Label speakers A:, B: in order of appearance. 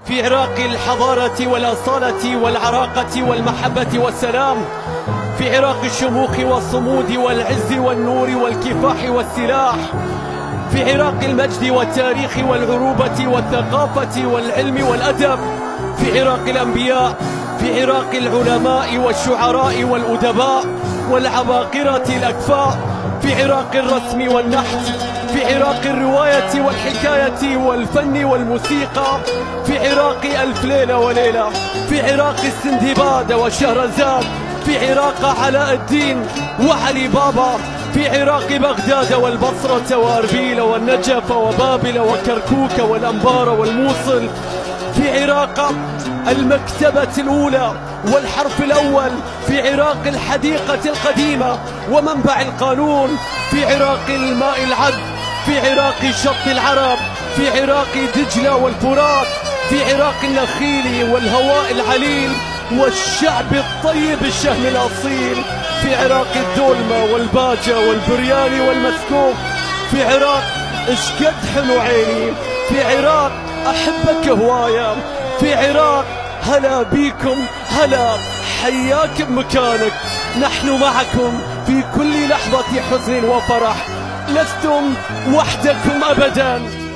A: في عراق الحضارة والأصالة والعراقة والمحبة والسلام، في عراق الشموخ والصمود والعز والنور والكفاح والسلاح، في عراق المجد والتاريخ والعروبة والثقافة والعلم والأدب، في عراق الأنبياء، في عراق العلماء والشعراء والأدباء والعباقرة الأكفاء، في عراق الرسم والنحت، في عراق الرواية والحكاية والفن والموسيقى، في عراق ألف ليلة وليلة، في عراق السندباد وشهرزاد، في عراق علاء الدين وعلي بابا، في عراق بغداد والبصرة وأربيل والنجف وبابل وكركوك والأنبار والموصل، في عراق المكتبة الأولى والحرف الأول، في عراق الحديقة القديمة ومنبع القانون، في عراق الماء العذب، في عراق شط العرب، في عراق دجلة والفرات، في عراق النخيل والهواء العليل والشعب الطيب الشهم الأصيل، في عراق الدولمة والباجة والبرياني والمسكوك، في عراق اشقد حلو عيني، في عراق أحبك هواية، في عراق هلا بيكم، هلا حياك بمكانك، نحن معكم في كل لحظة حزن وفرح، لستم وحدكم أبداً.